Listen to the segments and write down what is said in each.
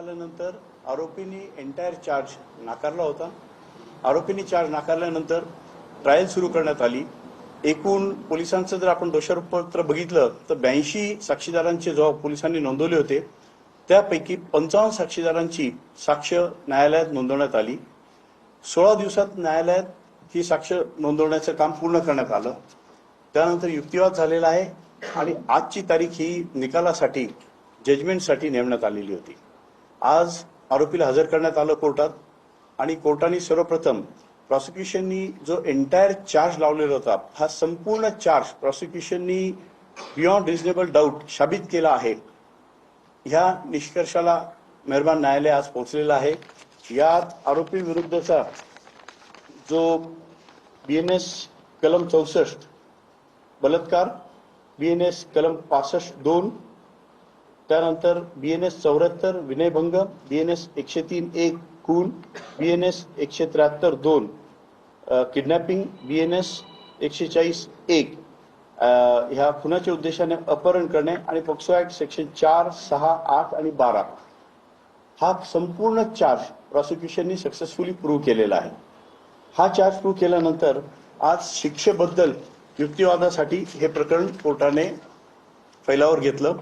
आल्यानंतर आरोपींनी entire charge नाकारला होता। आरोपींनी चार्ज नाकारल्यानंतर ट्रायल सुरू करण्यात आली। एकूण पोलिसांचं जर आपण दोषारोपपत्र बघितलं तर 82 साक्षीदारांचे जबाब पोलिसांनी नोंदवले होते। त्यापैकी 55 साक्षीदारांची साक्ष न्यायालयात नोंदवण्यात आली। 16 दिवसात न्यायालयात ही साक्ष नोंदवण्याचं काम पूर्ण करण्यात आलं। त्यानंतर युक्तिवाद झालेला आहे आणि आजची तारीख ही निकालासाठी जजमेंटसाठी नेमण्यात आलेली होती। आज आरोपीला हजर करण्यात आलं कोर्टात आणि कोर्टाने सर्वप्रथम प्रॉसिक्युशननी जो एंटायर चार्ज लावलेला होता हा संपूर्ण चार्ज प्रॉसिक्युशननी बियॉन्ड रिझनेबल डाऊट साबित केला आहे। ह्या निष्कर्षाला मेहरबान न्यायालय आज पोहोचलेला आहे। यात आरोपी विरुद्धचा जो बीएनएस कलम 64 बलात्कार, बीएनएस कलम 65(2), त्यानंतर बीएनएस 74 विनयभंग, बीएनएस 103(1) खून, बीएनएस 173(2) किडनॅपिंग, बीएनएस 140(1) ह्या खुनाच्या उद्देशाने अपहरण करणे आणि पॉक्सो ऍक्ट सेक्शन 4, 6, 8 आणि 12 हा संपूर्ण चार्ज प्रॉसिक्युशननी सक्सेसफुली प्रूव्ह केलेला आहे। हा चार्ज प्रूव्ह केल्यानंतर आज शिक्षेबद्दल युक्तिवादासाठी हे प्रकरण कोर्टाने फैलावर घेतलं।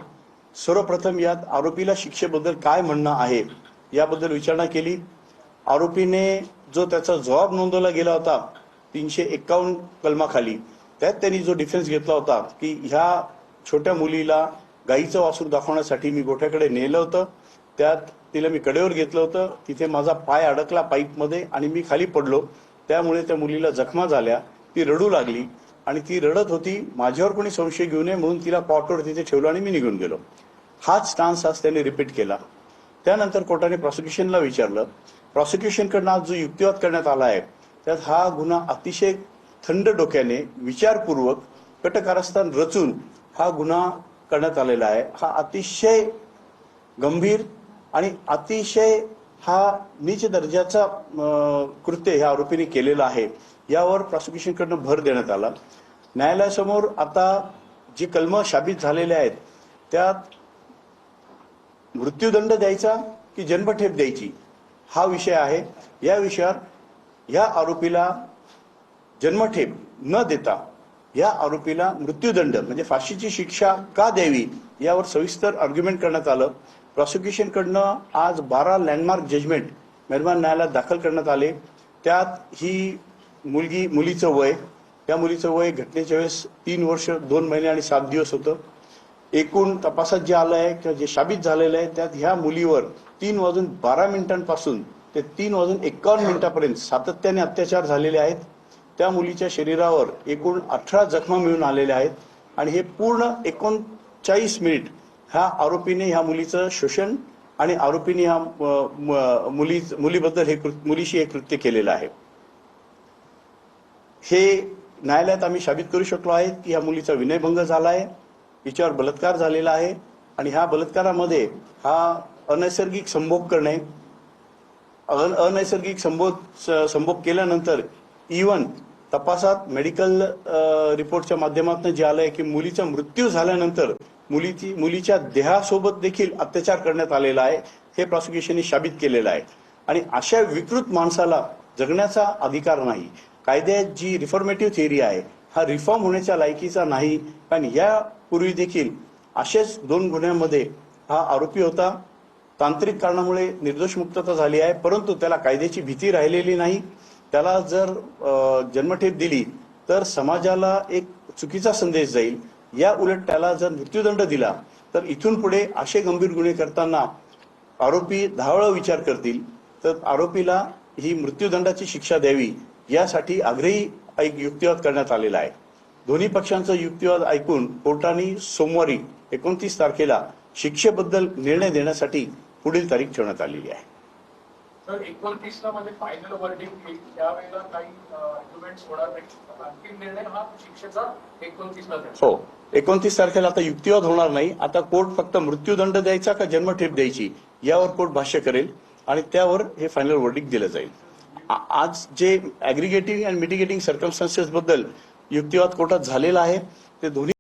सर्वप्रथम यात आरोपीला शिक्षेबद्दल काय म्हणणं आहे याबद्दल विचारणा केली। आरोपीने जो त्याचा जबाब नोंदवला गेला होता 351 कलमाखाली, त्यात त्यांनी जो डिफेन्स घेतला होता की ह्या छोट्या मुलीला गाईचं वासरूर दाखवण्यासाठी मी गोठ्याकडे नेलं होतं, त्यात तिला मी कडेवर घेतलं होतं, तिथे माझा पाय अडकला पाईपमध्ये आणि मी खाली पडलो, त्यामुळे त्या मुलीला जखमा झाल्या, ती रडू लागली आणि ती रडत होती, माझ्यावर कोणी संशय घेऊ नये म्हणून तिला कॉटवर तिथे ठेवलं आणि मी निघून गेलो। हाच स्टान्स आज त्यांनी रिपीट केला। त्यानंतर कोर्टाने प्रॉसिक्युशनला विचारलं, प्रॉसिक्युशनकडनं आज जो युक्तिवाद करण्यात आला आहे त्यात हा गुन्हा अतिशय थंड डोक्याने विचारपूर्वक कटकारस्थान रचून हा गुन्हा करण्यात आलेला आहे। हा अतिशय गंभीर आणि अतिशय हा नीच दर्जाचा कृत्य ह्या आरोपीने केलेला आहे, यावर प्रॉसिक्युशनकडनं भर देण्यात आला। न्यायालयासमोर आता जी कलम साबित झालेले आहेत त्यात मृत्यूदंड द्यायचा की जन्मठेप द्यायची हा विषय आहे। या विषयावर या आरोपीला जन्मठेप न देता या आरोपीला मृत्यूदंड म्हणजे फाशीची शिक्षा का द्यावी यावर सविस्तर आर्ग्युमेंट करण्यात आलं। प्रॉसिक्युशनकडनं आज 12 लँडमार्क जजमेंट मेहरबान न्यायालयात दाखल करण्यात आले। त्यात ही मुलीचं वय, त्या मुलीचं वय घटनेच्या वेळेस 3 वर्ष 2 महिने आणि 7 दिवस होतं। एकूण तपासात जे आलं आहे किंवा जे साबित झालेलं आहे त्यात ह्या मुलीवर 3:12 ते 3:51 सातत्याने अत्याचार झालेले आहेत। त्या मुलीच्या शरीरावर एकूण 18 जखमा मिळून आलेल्या आहेत आणि हे पूर्ण 39 मिनिट ह्या आरोपीने ह्या मुलीचं शोषण आणि आरोपीने ह्या मुलीबद्दल मुलीशी हे कृत्य केलेलं आहे। हे न्यायालयात आम्ही साबित करू शकलो आहे की ह्या मुलीचा विनयभंग झाला आहे, हिच्यावर बलात्कार झालेला आहे आणि ह्या बलात्कारामध्ये हा अनैसर्गिक संभोग करणे, अनैसर्गिक संभोग केल्यानंतर इव्हन तपासात मेडिकल रिपोर्टच्या माध्यमातून जे आलंय की मुलीचा मृत्यू झाल्यानंतर मुलीच्या देहासोबत देखील अत्याचार करण्यात आलेला आहे, हे प्रॉसिक्युशनने साबित केलेलं आहे। आणि अशा विकृत माणसाला जगण्याचा अधिकार नाही। कायद्यात जी रिफॉर्मेटिव्ह थिअरी आहे हा रिफॉर्म होण्याच्या लायकीचा नाही, कारण यापूर्वी देखील असेच 2 गुन्ह्यांमध्ये हा आरोपी होता। तांत्रिक कारणामुळे निर्दोष मुक्तता झाली आहे, परंतु त्याला कायद्याची भीती राहिलेली नाही। त्याला जर जन्मठेप दिली तर समाजाला एक चुकीचा संदेश जाईल। या उलट त्याला जर मृत्यूदंड दिला तर इथून पुढे असे गंभीर गुन्हे करताना आरोपी 10 वेळा विचार करतील। तर आरोपीला ही मृत्यूदंडाची शिक्षा द्यावी यासाठी आग्रही एक युक्तिवाद करण्यात आलेला आहे। दोन्ही पक्षांचा युक्तिवाद ऐकून कोर्टाने सोमवारी 29 तारखेला शिक्षेबद्दल निर्णय देण्यासाठी पुढील तारीख ठेवण्यात आलेली आहे। सर 29 ला मध्ये फायनल वर्डिंग येईल, त्यावेळेला काही आर्ग्युमेंट्स होणार नाही, अंतिम निर्णय हा शिक्षेचा 29 ला असेल। हो, 29 तारखेला आता युक्तिवाद होणार नाही। आता कोर्ट फक्त मृत्यूदंड द्यायचा का जन्मठेप द्यायची यावर कोर्ट भाष्य करेल आणि त्यावर हे फायनल वर्डिंग दिलं जाईल। आज जे ऍग्रिगेटिंग अँड मिटिगेटिंग सर्कमस्टन्सेस बद्दल युक्तिवाद कोर्टात झालेला आहे ते दोन्ही